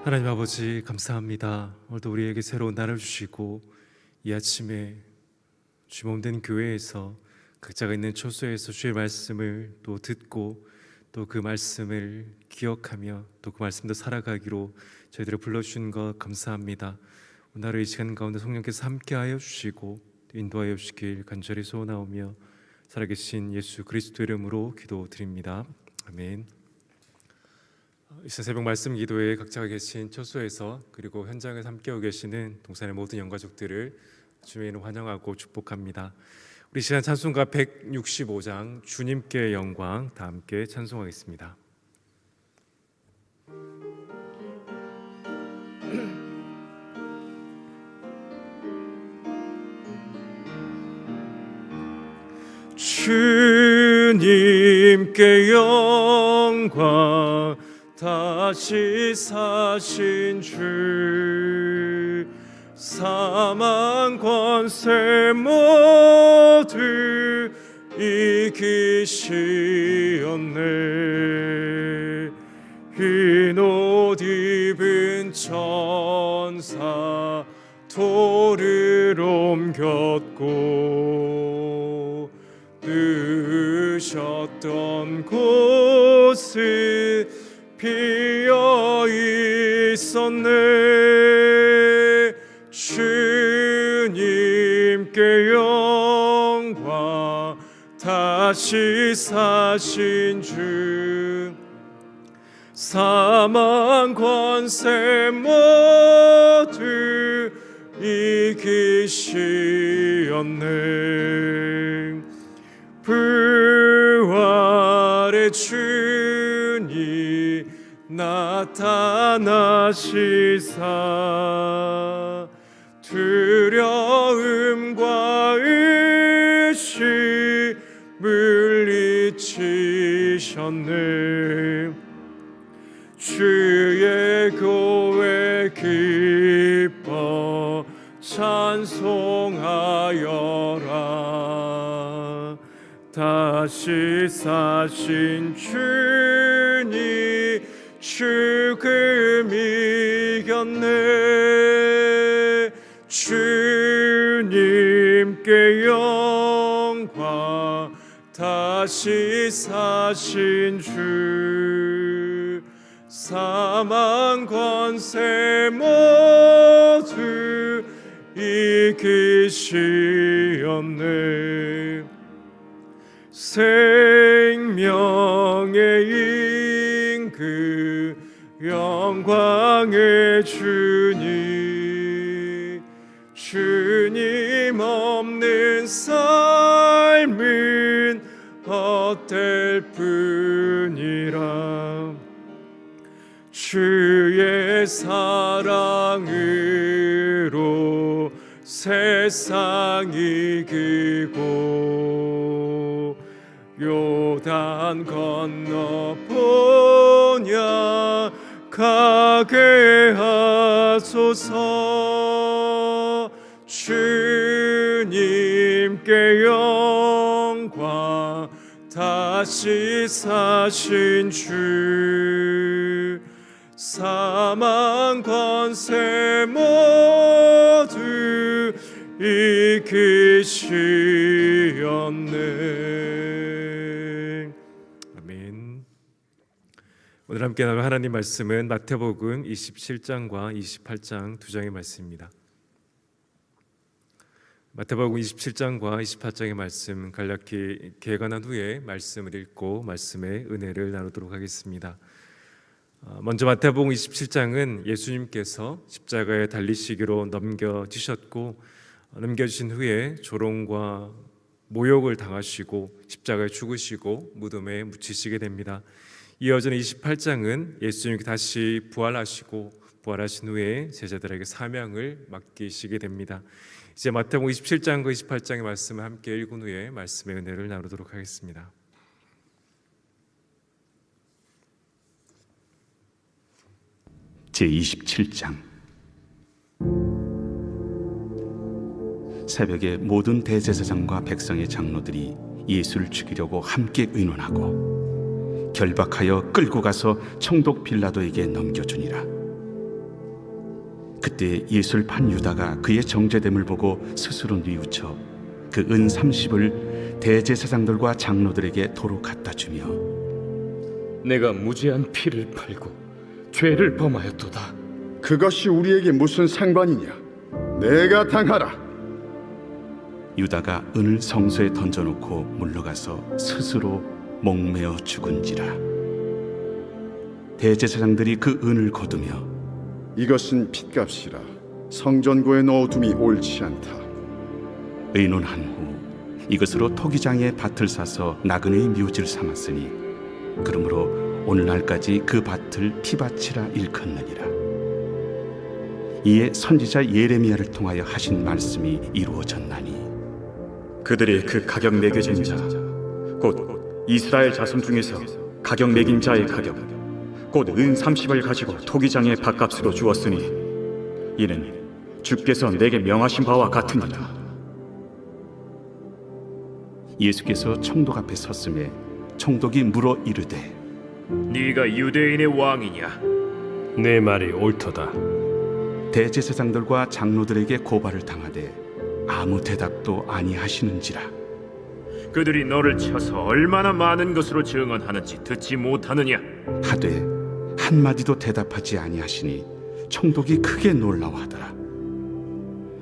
하나님 아버지 감사합니다. 오늘도 우리에게 새로운 날을 주시고 이 아침에 주 몸된 교회에서 각자가 있는 처소에서 주의 말씀을 또 듣고 또 그 말씀을 기억하며 또 그 말씀도 살아가기로 저희들을 불러주신 것 감사합니다. 오늘 이 시간 가운데 성령께서 함께하여 주시고 인도하여 주시길 간절히 소원하오며 살아계신 예수 그리스도 이름으로 기도드립니다. 아멘. 이 새벽 말씀 기도에 각자가 계신 처소에서 그리고 현장에서 함께하고 계시는 동산의 모든 영가족들을 주의 이름 환영하고 축복합니다. 우리 시간 찬송가 165장 주님께 영광 다 함께 찬송하겠습니다. 주님께 영광 다시 사신 주 사망 권세 모두 이기시었네. 흰 옷 입은 천사 돌을 옮겼고 누셨던 곳은 비어 있었네. 주님께 영광 다시 사신 주 사망 권세 모두 이기시었네. 부활의 주님 나타나시사 두려움과 의심 물리치셨네. 주의 교회 기뻐 찬송하여라. 다시 사신 주님 죽음 이겼네. 주님께 영광 다시 사신 주 사망 권세 모두 이기시었네. 생명의 임금 영광의 주님 주님 없는 삶은 헛될 뿐이라. 주의 사랑으로 세상 이기고 요단 건너 보냐 가게 하소서. 주님께 영광 다시 사신 주 사망 권세 모두 이기시었네. 아멘. 오늘 함께 나눌 하나님 말씀은 마태복음 27장과 28장 두 장의 말씀입니다. 마태복음 27장과 28장의 말씀 간략히 개관한 후에 말씀을 읽고 말씀의 은혜를 나누도록 하겠습니다. 먼저 마태복음 27장은 예수님께서 십자가에 달리시기로 넘겨지셨고 넘겨지신 후에 조롱과 모욕을 당하시고 십자가에 죽으시고 무덤에 묻히시게 됩니다. 이어지는 28장은 예수님이 다시 부활하신 후에 제자들에게 사명을 맡기시게 됩니다. 이제 마태복음 27장과 28장의 말씀을 함께 읽은 후에 말씀의 은혜를 나누도록 하겠습니다. 제27장. 새벽에 모든 대제사장과 백성의 장로들이 예수를 죽이려고 함께 의논하고 결박하여 끌고 가서 총독 빌라도에게 넘겨주니라. 그때 예수를 판 유다가 그의 정죄됨을 보고 스스로 뉘우쳐 그 은 30을 대제사장들과 장로들에게 도로 갖다 주며 내가 무죄한 피를 팔고 죄를 범하였도다. 그것이 우리에게 무슨 상관이냐? 내가 당하라. 유다가 은을 성소에 던져놓고 물러가서 스스로 목매어 죽은지라. 대제사장들이 그 은을 거두며 이것은 핏값이라. 성전고에 넣어둠이 옳지 않다. 의논한 후 이것으로 토기장에 밭을 사서 나그네의 묘지를 삼았으니 그러므로 오늘날까지 그 밭을 피밭이라 일컫느니라. 이에 선지자 예레미야를 통하여 하신 말씀이 이루어졌나니 그들이 그 가격 매겨진 자, 곧 이스라엘 자손 중에서 가격 매긴 자의 가격, 곧 은 30을 가지고 토기장의 밭값으로 주었으니 이는 주께서 내게 명하신 바와 같으니라. 예수께서 총독 앞에 섰음에 총독이 물어 이르되 네가 유대인의 왕이냐? 내 말이 옳도다. 대제사장들과 장로들에게 고발을 당하되 아무 대답도 아니하시는지라. 그들이 너를 쳐서 얼마나 많은 것으로 증언하는지 듣지 못하느냐? 하되 한마디도 대답하지 아니하시니 총독이 크게 놀라워하더라.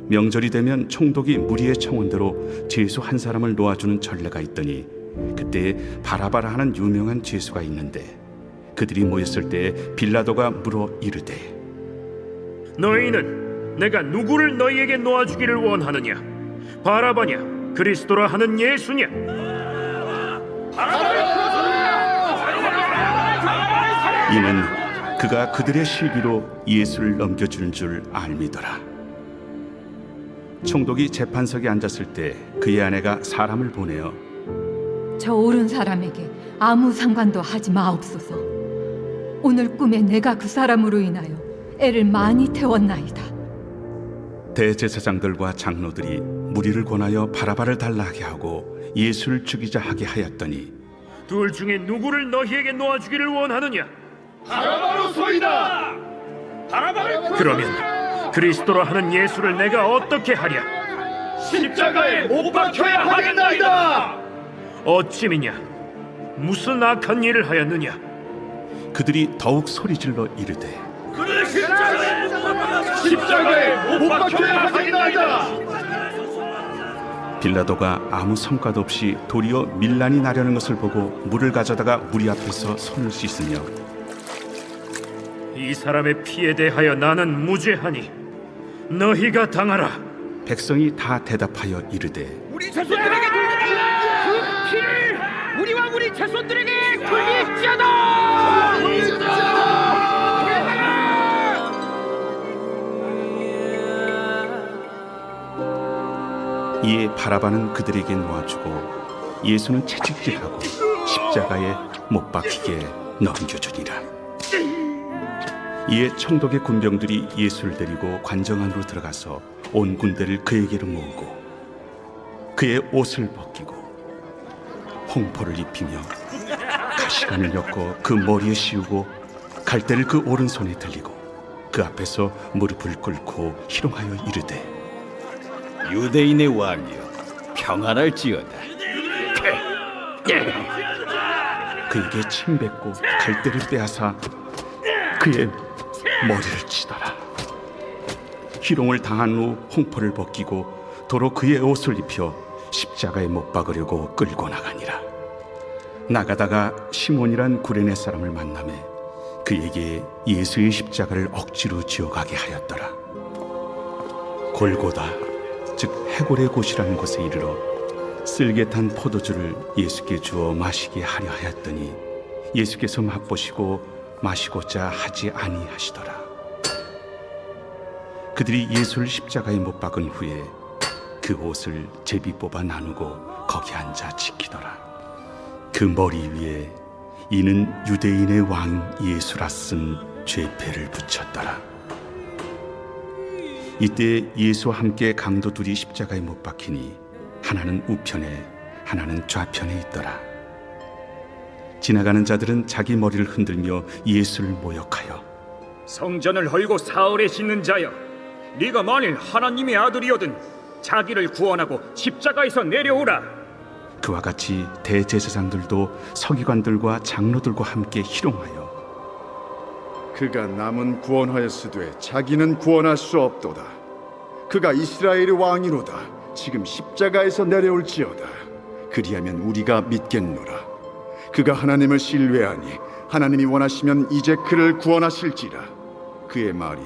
명절이 되면 총독이 무리의 청원대로 죄수 한 사람을 놓아주는 전례가 있더니 그때 바라바라 하는 유명한 죄수가 있는데 그들이 모였을 때 빌라도가 물어 이르되 너희는 내가 누구를 너희에게 놓아주기를 원하느냐? 바라바냐? 그리스도라 하는 예수냐? 이는 그가 그들의 실기로 예수를 넘겨주는 줄 알미더라. 총독이 재판석에 앉았을 때 그의 아내가 사람을 보내어 저 옳은 사람에게 아무 상관도 하지 마옵소서. 오늘 꿈에 내가 그 사람으로 인하여 애를 많이 태웠나이다. 대제사장들과 장로들이 무리를 권하여 바라바를 달라 하게 하고 예수를 죽이자 하게 하였더니 둘 중에 누구를 너희에게 놓아주기를 원하느냐? 바라바로소이다. 그러면 그리스도라 하는 예수를 내가 어떻게 하랴? 십자가에 못 박혀야 하겠나이다. 어찌미냐? 무슨 악한 일을 하였느냐? 그들이 더욱 소리질러 이르되 십자가에 못 박혀야 하겠나이다. 빌라도가 아무 성과도 없이 도리어 밀란이 나려는 것을 보고 물을 가져다가 무리 앞에서 손을 씻으며 이 사람의 피에 대하여 나는 무죄하니 너희가 당하라. 백성이 다 대답하여 이르되 우리 자손들에게 돌리라. 그 피를 우리와 우리 자손들에게 돌릴지어다. 이에 바라바는 그들에게 놓아주고 예수는 채찍질하고 십자가에 못 박히게 넘겨주니라. 이에 총독의 군병들이 예수를 데리고 관정 안으로 들어가서 온 군대를 그에게로 모으고 그의 옷을 벗기고 홍포를 입히며 가시관을 엮어 그 머리에 씌우고 갈대를 그 오른손에 들리고 그 앞에서 무릎을 꿇고 희롱하여 이르되 유대인의 왕이여 평안할지어다. 그에게 침 뱉고 갈대를 빼앗아 그의 머리를 치더라. 희롱을 당한 후 홍포를 벗기고 도로 그의 옷을 입혀 십자가에 못 박으려고 끌고 나가니라. 나가다가 시몬이란 구레네 사람을 만나매 그에게 예수의 십자가를 억지로 지어가게 하였더라. 골고다 즉 해골의 곳이라는 곳에 이르러 쓸개 탄 포도주를 예수께 주어 마시게 하려 하였더니 예수께서 맛보시고 마시고자 하지 아니하시더라. 그들이 예수를 십자가에 못 박은 후에 그 옷을 제비 뽑아 나누고 거기 앉아 지키더라. 그 머리 위에 이는 유대인의 왕 예수라 쓴 죄패를 붙였더라. 이때 예수와 함께 강도 둘이 십자가에 못 박히니 하나는 우편에 하나는 좌편에 있더라. 지나가는 자들은 자기 머리를 흔들며 예수를 모욕하여 성전을 헐고 사흘에 씻는 자여, 네가 만일 하나님의 아들이거든 자기를 구원하고 십자가에서 내려오라. 그와 같이 대제사장들도 서기관들과 장로들과 함께 희롱하여 그가 남은 구원하였으되 자기는 구원할 수 없도다. 그가 이스라엘의 왕이로다. 지금 십자가에서 내려올지어다. 그리하면 우리가 믿겠노라. 그가 하나님을 신뢰하니 하나님이 원하시면 이제 그를 구원하실지라. 그의 말이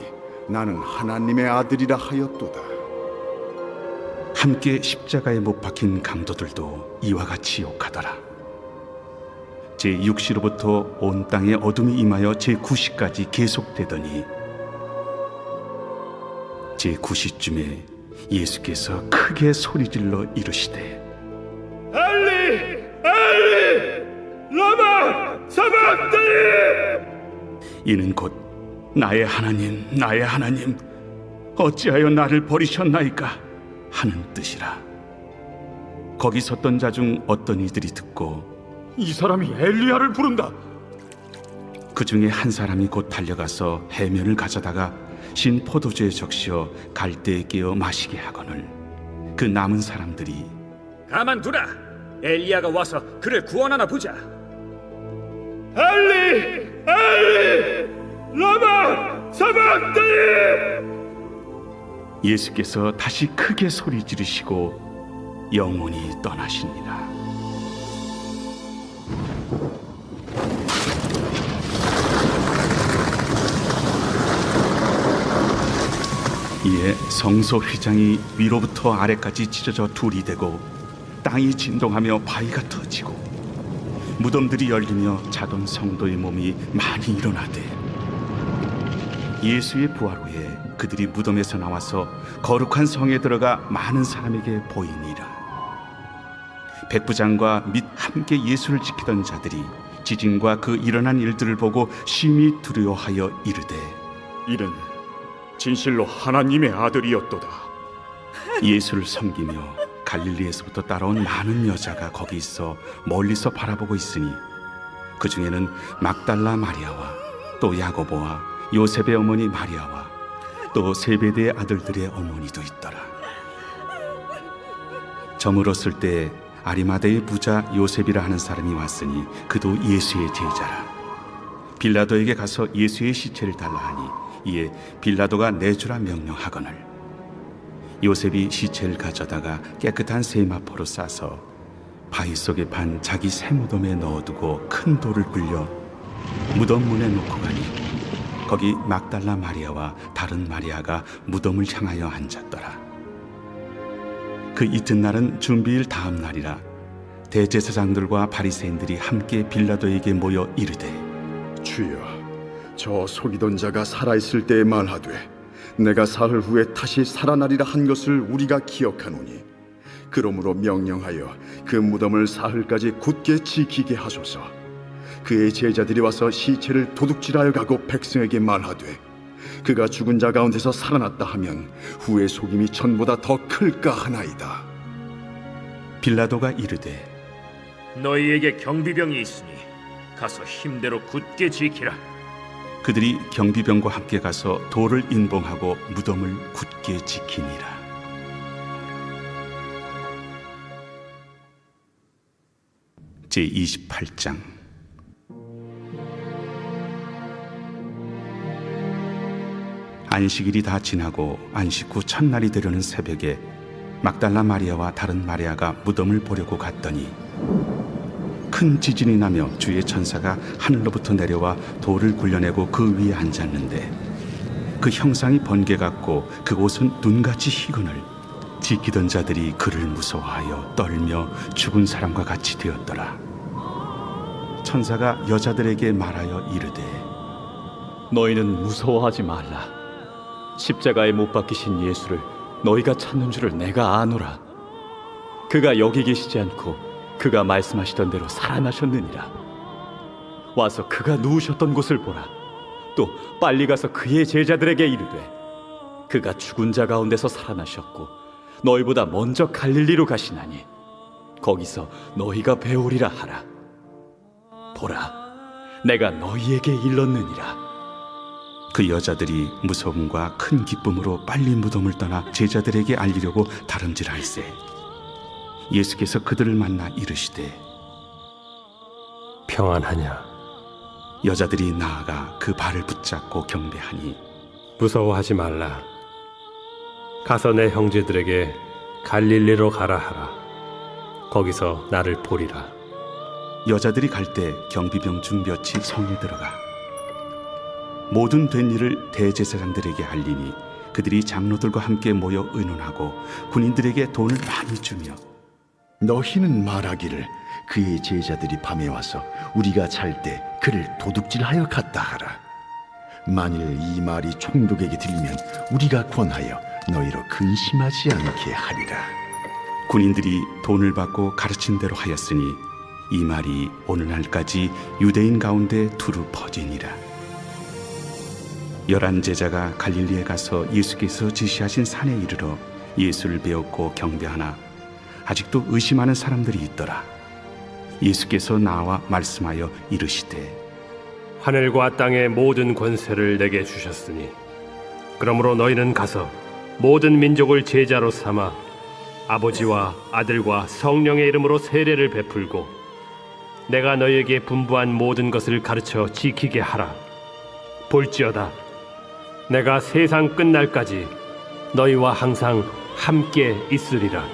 나는 하나님의 아들이라 하였도다. 함께 십자가에 못 박힌 강도들도 이와 같이 욕하더라. 제6시로부터 온 땅에 어둠이 임하여 제9시까지 계속되더니 제9시쯤에 예수께서 크게 소리질러 이르시되 엘리 라마 사박다니. 이는 곧 나의 하나님 나의 하나님 어찌하여 나를 버리셨나이까 하는 뜻이라. 거기 섰던 자 중 어떤 이들이 듣고 이 사람이 엘리야를 부른다. 그 중에 한 사람이 곧 달려가서 해면을 가져다가 신 포도주에 적시어 갈대에 끼어 마시게 하거늘 그 남은 사람들이 가만두라. 엘리야가 와서 그를 구원하나 보자. 엘리 라마 사박다니. 예수께서 다시 크게 소리 지르시고 영원히 떠나시니라. 이에 성소 휘장이 위로부터 아래까지 찢어져 둘이 되고 땅이 진동하며 바위가 터지고 무덤들이 열리며 자던 성도의 몸이 많이 일어나되 예수의 부활 후에 그들이 무덤에서 나와서 거룩한 성에 들어가 많은 사람에게 보이니라. 백부장과 및 함께 예수를 지키던 자들이 지진과 그 일어난 일들을 보고 심히 두려워하여 이르되 이는 진실로 하나님의 아들이었도다. 예수를 섬기며 갈릴리에서부터 따라온 많은 여자가 거기 있어 멀리서 바라보고 있으니 그 중에는 막달라 마리아와 또 야고보와 요셉의 어머니 마리아와 또 세베대의 아들들의 어머니도 있더라. 저물었을 때 아리마대의 부자 요셉이라 하는 사람이 왔으니 그도 예수의 제자라. 빌라도에게 가서 예수의 시체를 달라 하니 이에 빌라도가 내주라 명령하거늘 요셉이 시체를 가져다가 깨끗한 세마포로 싸서 바위 속에 판 자기 새 무덤에 넣어두고 큰 돌을 굴려 무덤 문에 놓고 가니 거기 막달라 마리아와 다른 마리아가 무덤을 향하여 앉았더라. 그 이튿날은 준비일 다음 날이라. 대제사장들과 바리새인들이 함께 빌라도에게 모여 이르되 주여, 저 속이던 자가 살아있을 때에 말하되 내가 사흘 후에 다시 살아나리라 한 것을 우리가 기억하노니 그러므로 명령하여 그 무덤을 사흘까지 굳게 지키게 하소서. 그의 제자들이 와서 시체를 도둑질하여 가고 백성에게 말하되 그가 죽은 자 가운데서 살아났다 하면 후의 속임이 전보다 더 클까 하나이다. 빌라도가 이르되 너희에게 경비병이 있으니 가서 힘대로 굳게 지키라. 그들이 경비병과 함께 가서 돌을 인봉하고 무덤을 굳게 지키니라. 제28장. 안식일이 다 지나고 안식 후 첫날이 되려는 새벽에 막달라 마리아와 다른 마리아가 무덤을 보려고 갔더니 큰 지진이 나며 주의 천사가 하늘로부터 내려와 돌을 굴려내고 그 위에 앉았는데 그 형상이 번개 같고 그곳은 눈같이 희거늘 지키던 자들이 그를 무서워하여 떨며 죽은 사람과 같이 되었더라. 천사가 여자들에게 말하여 이르되 너희는 무서워하지 말라. 십자가에 못 박히신 예수를 너희가 찾는 줄을 내가 아노라. 그가 여기 계시지 않고 그가 말씀하시던 대로 살아나셨느니라. 와서 그가 누우셨던 곳을 보라. 또 빨리 가서 그의 제자들에게 이르되 그가 죽은 자 가운데서 살아나셨고 너희보다 먼저 갈릴리로 가시나니 거기서 너희가 배우리라 하라. 보라, 내가 너희에게 일렀느니라. 그 여자들이 무서움과 큰 기쁨으로 빨리 무덤을 떠나 제자들에게 알리려고 다름질할세. 예수께서 그들을 만나 이르시되 평안하냐? 여자들이 나아가 그 발을 붙잡고 경배하니 무서워하지 말라. 가서 내 형제들에게 갈릴리로 가라 하라. 거기서 나를 보리라. 여자들이 갈 때 경비병 중 몇이 성에 들어가 모든 된 일을 대제사장들에게 알리니 그들이 장로들과 함께 모여 의논하고 군인들에게 돈을 많이 주며 너희는 말하기를 그의 제자들이 밤에 와서 우리가 잘 때 그를 도둑질하여 갔다 하라. 만일 이 말이 총독에게 들리면 우리가 권하여 너희로 근심하지 않게 하리라. 군인들이 돈을 받고 가르친 대로 하였으니 이 말이 오늘날까지 유대인 가운데 두루 퍼지니라. 11 제자가 갈릴리에 가서 예수께서 지시하신 산에 이르러 예수를 배웠고 경배하나 아직도 의심하는 사람들이 있더라. 예수께서 나와 말씀하여 이르시되 하늘과 땅의 모든 권세를 내게 주셨으니 그러므로 너희는 가서 모든 민족을 제자로 삼아 아버지와 아들과 성령의 이름으로 세례를 베풀고 내가 너희에게 분부한 모든 것을 가르쳐 지키게 하라. 볼지어다 내가 세상 끝날까지 너희와 항상 함께 있으리라.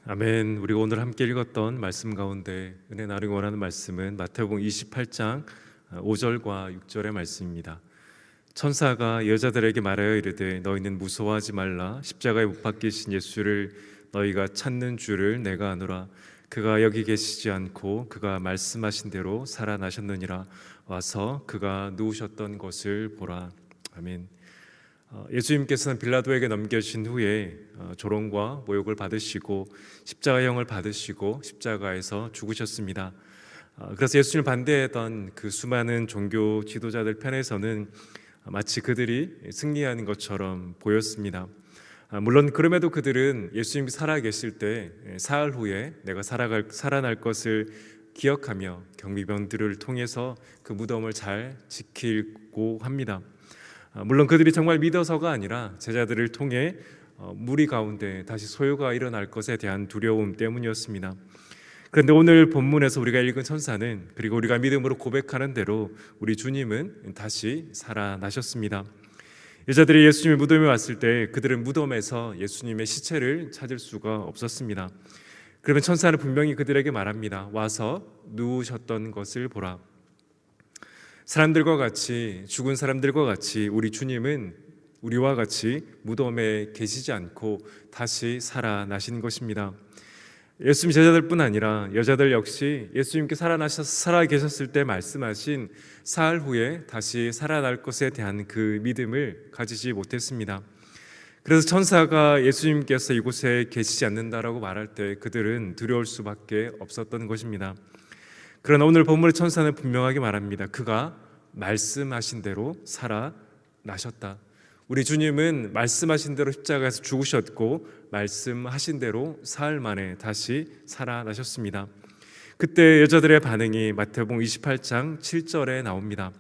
아멘. 우리가 오늘 함께 읽었던 말씀 가운데 은혜 나누기 원하는 말씀은 마태복음 28장 5절과 6절의 말씀입니다. 천사가 여자들에게 말하여 이르되 너희는 무서워하지 말라. 십자가에 못 박히신 예수를 너희가 찾는 줄을 내가 아노라. 그가 여기 계시지 않고 그가 말씀하신 대로 살아나셨느니라. 와서 그가 누우셨던 것을 보라. 아멘. 예수님께서는 빌라도에게 넘겨진 후에 조롱과 모욕을 받으시고 십자가형을 받으시고 십자가에서 죽으셨습니다. 그래서 예수님을 반대했던 그 수많은 종교 지도자들 편에서는 마치 그들이 승리하는 것처럼 보였습니다. 물론 그럼에도 그들은 예수님이 살아계실 때 사흘 후에 내가 살아날 것을 기억하며 경비병들을 통해서 그 무덤을 잘 지키고 합니다. 물론 그들이 정말 믿어서가 아니라 제자들을 통해 무리 가운데 다시 소요가 일어날 것에 대한 두려움 때문이었습니다. 그런데 오늘 본문에서 우리가 읽은 천사는 그리고 우리가 믿음으로 고백하는 대로 우리 주님은 다시 살아나셨습니다. 여자들이 예수님의 무덤에 왔을 때 그들은 무덤에서 예수님의 시체를 찾을 수가 없었습니다. 그러면 천사는 분명히 그들에게 말합니다. 와서 누우셨던 것을 보라. 사람들과 같이 죽은 사람들과 같이 우리 주님은 우리와 같이 무덤에 계시지 않고 다시 살아나신 것입니다. 예수님 제자들뿐 아니라 여자들 역시 예수님께 살아 계셨을 때 말씀하신 사흘 후에 다시 살아날 것에 대한 그 믿음을 가지지 못했습니다. 그래서 천사가 예수님께서 이곳에 계시지 않는다라고 말할 때 그들은 두려울 수밖에 없었던 것입니다. 그러나 오늘 본문의 천사는 분명하게 말합니다. 그가 말씀하신 대로 살아나셨다. 우리 주님은 말씀하신 대로 십자가에서 죽으셨고 말씀하신 대로 사흘 만에 다시 살아나셨습니다. 그때 여자들의 반응이 마태복음 28장 7절에 나옵니다.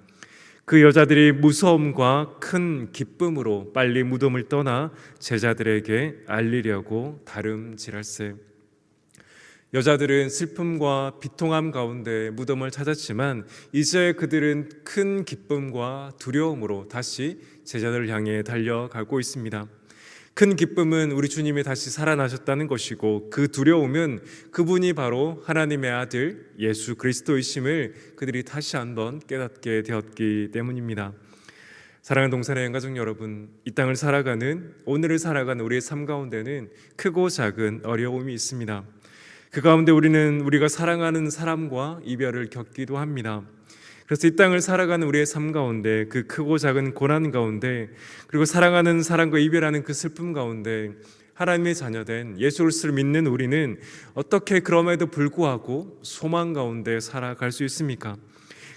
그 여자들이 무서움과 큰 기쁨으로 빨리 무덤을 떠나 제자들에게 알리려고 다름질할세. 여자들은 슬픔과 비통함 가운데 무덤을 찾았지만 이제 그들은 큰 기쁨과 두려움으로 다시 제자들을 향해 달려가고 있습니다. 큰 기쁨은 우리 주님이 다시 살아나셨다는 것이고 그 두려움은 그분이 바로 하나님의 아들 예수 그리스도이심을 그들이 다시 한번 깨닫게 되었기 때문입니다. 사랑하는 동산의 가족 여러분, 이 땅을 살아가는 오늘을 살아가는 우리의 삶 가운데는 크고 작은 어려움이 있습니다. 그 가운데 우리가 사랑하는 사람과 이별을 겪기도 합니다. 그래서 이 땅을 살아가는 우리의 삶 가운데 그 크고 작은 고난 가운데 그리고 사랑하는 사람과 이별하는 그 슬픔 가운데 하나님의 자녀된 예수 그리스도를 믿는 우리는 어떻게 그럼에도 불구하고 소망 가운데 살아갈 수 있습니까?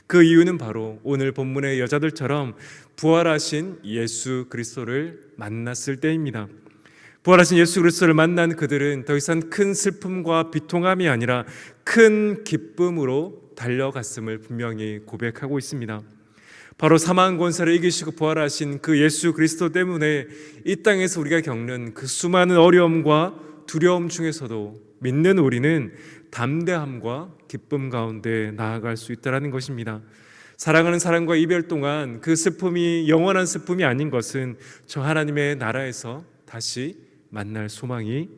그 이유는 바로 오늘 본문의 여자들처럼 부활하신 예수 그리스도를 만났을 때입니다. 부활하신 예수 그리스도를 만난 그들은 더 이상 큰 슬픔과 비통함이 아니라 큰 기쁨으로 달려갔음을 분명히 고백하고 있습니다. 바로 사망 권세를 이기시고 부활하신 그 예수 그리스도 때문에 이 땅에서 우리가 겪는 그 수많은 어려움과 두려움 중에서도 믿는 우리는 담대함과 기쁨 가운데 나아갈 수 있다는 것입니다. 사랑하는 사람과 이별 동안 그 슬픔이 영원한 슬픔이 아닌 것은 저 하나님의 나라에서 다시 만날 소망이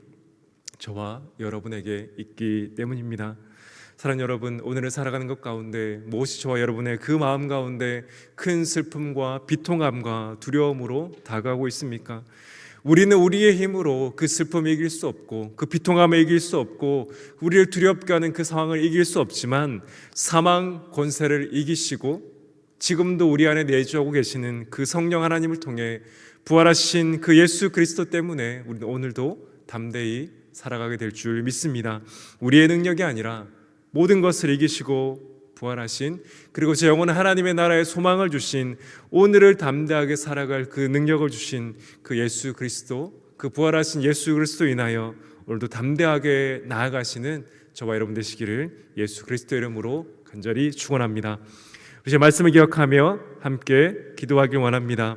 저와 여러분에게 있기 때문입니다. 사랑하는 여러분, 오늘을 살아가는 것 가운데 무엇이 저와 여러분의 그 마음 가운데 큰 슬픔과 비통함과 두려움으로 다가오고 있습니까? 우리는 우리의 힘으로 그 슬픔을 이길 수 없고 그 비통함을 이길 수 없고 우리를 두렵게 하는 그 상황을 이길 수 없지만 사망 권세를 이기시고 지금도 우리 안에 내주하고 계시는 그 성령 하나님을 통해 부활하신 그 예수 그리스도 때문에 우리는 오늘도 담대히 살아가게 될 줄 믿습니다. 우리의 능력이 아니라 모든 것을 이기시고 부활하신, 그리고 제 영원한 하나님의 나라의 소망을 주신, 오늘을 담대하게 살아갈 그 능력을 주신 그 예수 그리스도, 그 부활하신 예수 그리스도 인하여 오늘도 담대하게 나아가시는 저와 여러분 되시기를 예수 그리스도 이름으로 간절히 축원합니다. 우리 제 말씀을 기억하며 함께 기도하길 원합니다.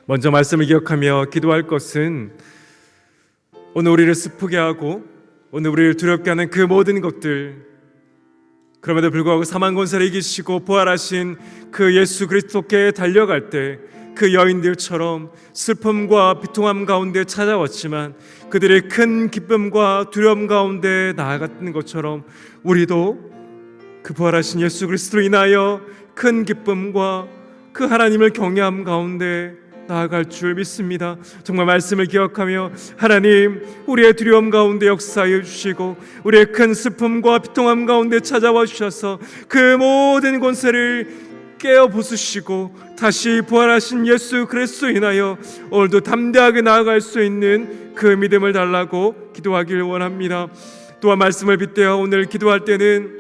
먼저 말씀을 기억하며 기도할 것은 오늘 우리를 슬프게 하고 오늘 우리를 두렵게 하는 그 모든 것들, 그럼에도 불구하고 사망 권세를 이기시고 부활하신 그 예수 그리스도께 달려갈 때 그 여인들처럼 슬픔과 비통함 가운데 찾아왔지만 그들의 큰 기쁨과 두려움 가운데 나아갔던 것처럼 우리도 그 부활하신 예수 그리스도로 인하여 큰 기쁨과 그 하나님을 경외함 가운데 나아갈 줄 믿습니다. 정말 말씀을 기억하며 하나님, 우리의 두려움 가운데 역사해 주시고 우리의 큰 슬픔과 비통함 가운데 찾아와 주셔서 그 모든 권세를 깨어 부수시고 다시 부활하신 예수 그리스도 인하여 오늘도 담대하게 나아갈 수 있는 그 믿음을 달라고 기도하길 원합니다. 또한 말씀을 빗대어 오늘 기도할 때는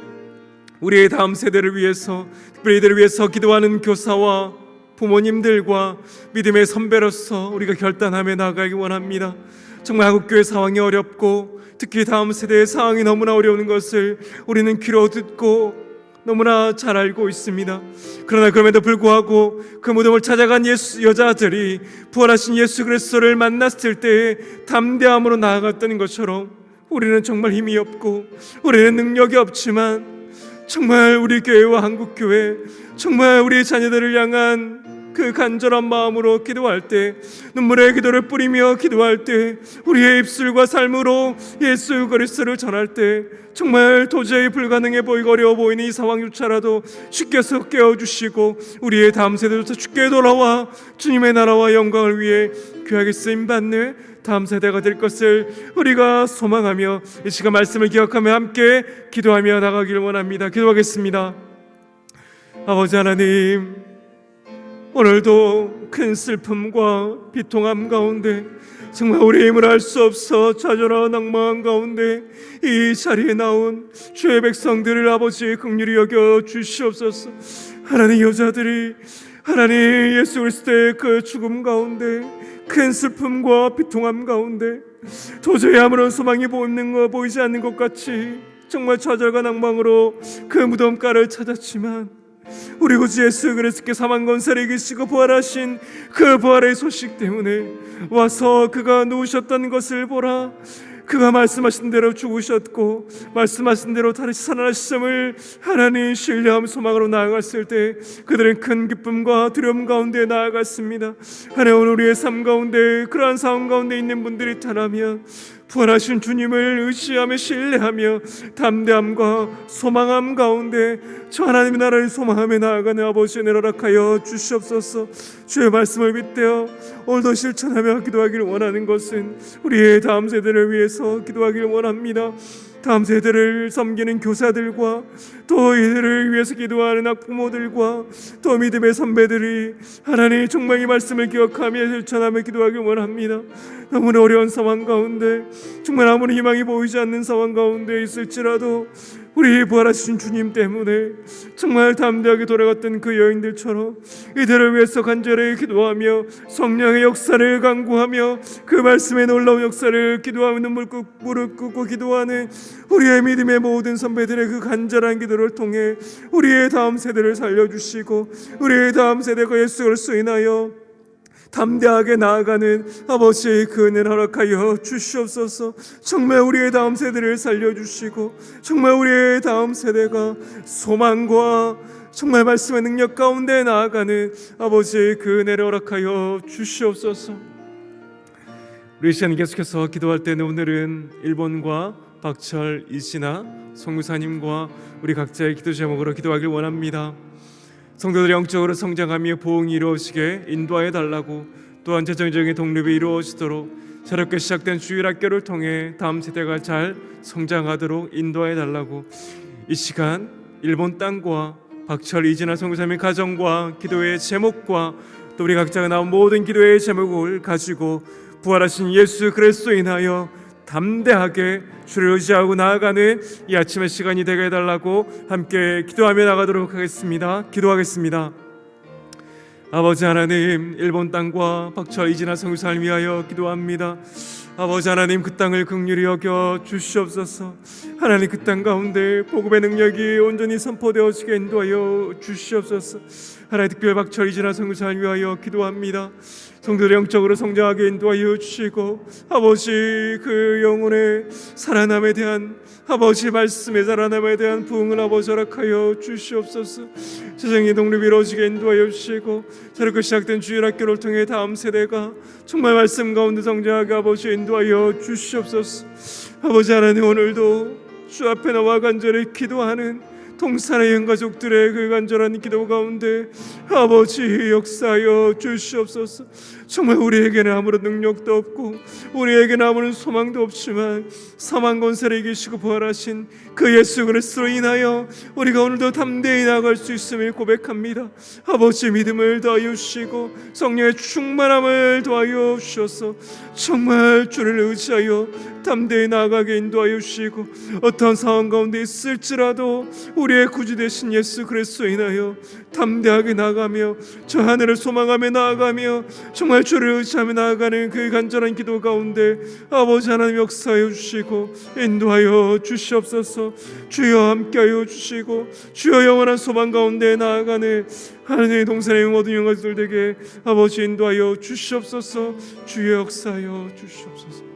우리의 다음 세대를 위해서, 특별히 이들을 위해서 기도하는 교사와 부모님들과 믿음의 선배로서 우리가 결단하며 나아가기 원합니다. 정말 한국교회 상황이 어렵고 특히 다음 세대의 상황이 너무나 어려운 것을 우리는 귀로 듣고 너무나 잘 알고 있습니다. 그러나 그럼에도 불구하고 그 무덤을 찾아간 여자들이 부활하신 예수 그리스도를 만났을 때에 담대함으로 나아갔던 것처럼 우리는 정말 힘이 없고 우리는 능력이 없지만 정말 우리 교회와 한국교회, 정말 우리 자녀들을 향한 그 간절한 마음으로 기도할 때, 눈물의 기도를 뿌리며 기도할 때, 우리의 입술과 삶으로 예수 그리스도를 전할 때 정말 도저히 불가능해 보이고 어려워 보이는 이 상황조차라도 주께서 깨워주시고 우리의 다음 세대조차 주께 돌아와 주님의 나라와 영광을 위해 귀하게 쓰임받는 다음 세대가 될 것을 우리가 소망하며 이 시간 말씀을 기억하며 함께 기도하며 나가기를 원합니다. 기도하겠습니다. 아버지 하나님, 오늘도 큰 슬픔과 비통함 가운데 정말 우리의 힘을 알 수 없어 좌절하고 낭망한 가운데 이 자리에 나온 주의 백성들을 아버지 긍휼히 여겨 주시옵소서. 하나님, 여자들이 하나님 예수 그리스도의 그 죽음 가운데 큰 슬픔과 비통함 가운데 도저히 아무런 소망이 보이지 않는 것 같이 정말 좌절과 낭망으로 그 무덤가를 찾았지만 우리 구주 예수 그리스도께 사망 권세를 이기시고 부활하신 그 부활의 소식 때문에 와서 그가 누우셨던 것을 보라. 그가 말씀하신 대로 죽으셨고 말씀하신 대로 다시 살아나심을 하나님 신뢰함 소망으로 나아갔을 때 그들은 큰 기쁨과 두려움 가운데 나아갔습니다. 하나님, 오늘 우리의 삶 가운데 그러한 상황 가운데 있는 분들이 있다면 부활하신 주님을 의지하며 신뢰하며 담대함과 소망함 가운데 저 하나님의 나라를 소망하며 나아가는 아버지 은혜를 허락하여 주시옵소서. 주의 말씀을 빗대어 오늘도 실천하며 기도하기를 원하는 것은 우리의 다음 세대를 위해서 기도하기를 원합니다. 다음 세대를 섬기는 교사들과 또 이들을 위해서 기도하는 학부모들과 또 믿음의 선배들이 하나님 정말 이 말씀을 기억하며 실천하며 기도하길 원합니다. 너무나 어려운 상황 가운데 정말 아무리 희망이 보이지 않는 상황 가운데 있을지라도 우리 부활하신 주님 때문에 정말 담대하게 돌아갔던 그 여인들처럼 이들을 위해서 간절히 기도하며 성령의 역사를 간구하며 그 말씀의 놀라운 역사를 기도하며 무릎 꿇고 기도하는 우리의 믿음의 모든 선배들의 그 간절한 기도를 통해 우리의 다음 세대를 살려주시고 우리의 다음 세대가 예수 그리스도로 인하여 담대하게 나아가는 아버지의 그 은혜를 허락하여 주시옵소서. 정말 우리의 다음 세대를 살려주시고 정말 우리의 다음 세대가 소망과 정말 말씀의 능력 가운데 나아가는 아버지의 그 은혜를 허락하여 주시옵소서. 우리 시간 계속해서 기도할 때는 오늘은 일본과 박철, 이진아, 송유사님과 우리 각자의 기도 제목으로 기도하길 원합니다. 성도들이 영적으로 성장하며 보응이 이루어지게 인도하여 달라고, 또한 재정적인 독립이 이루어지도록 새롭게 시작된 주일학교를 통해 다음 세대가 잘 성장하도록 인도하여 달라고, 이 시간 일본 땅과 박철, 이진아 선교사님의 가정과 기도의 제목과 또 우리 각자가 나온 모든 기도의 제목을 가지고 부활하신 예수 그리스도 인하여 담대하게 주를 의지하고 나아가는 이 아침의 시간이 되게 해달라고 함께 기도하며 나가도록 하겠습니다. 기도하겠습니다. 아버지 하나님, 일본 땅과 박철, 이진아 선교사를 위하여 기도합니다. 아버지 하나님, 그 땅을 긍휼히 여겨 주시옵소서. 하나님, 그 땅 가운데 복음의 능력이 온전히 선포되어지게 인도하여 주시옵소서. 하나님, 특별 박철, 이진아 선교사를 위하여 기도합니다. 성도들 영적으로 성장하게 인도하여 주시고 아버지 그 영혼의 살아남에 대한 아버지 말씀의 살아남에 대한 부흥을 아버지 허락하여 주시옵소서. 재정의 독립이 이루어지게 인도하여 주시고 새롭게 시작된 주일학교를 통해 다음 세대가 정말 말씀 가운데 성장하게 아버지 인도하여 주시옵소서. 아버지 하나님, 오늘도 주 앞에 나와 간절히 기도하는 동산의 영가족들의 그 간절한 기도 가운데 아버지 역사하여 주시옵소서. 정말 우리에게는 아무런 능력도 없고 우리에게는 아무런 소망도 없지만 사망 권세를 이기시고 부활하신 그 예수 그리스도로 인하여 우리가 오늘도 담대히 나아갈 수 있음을 고백합니다. 아버지, 믿음을 더하여 주시고 성령의 충만함을 더하여 주셔서 정말 주를 의지하여 담대히 나아가게 인도하여 주시고 어떤 상황 가운데 있을지라도 우리의 구주 되신 예수 그리스도로 인하여 담대하게 나아가며 저 하늘을 소망하며 나아가며 정말 주를 의지하며 나아가는 그 간절한 기도 가운데 아버지 하나님 역사하여 주시고 인도하여 주시옵소서. 주여 함께하여 주시고 주여 영원한 소망 가운데 나아가는 하나님의 동산의 모든 영광들에게 아버지 인도하여 주시옵소서. 주여 역사하여 주시옵소서.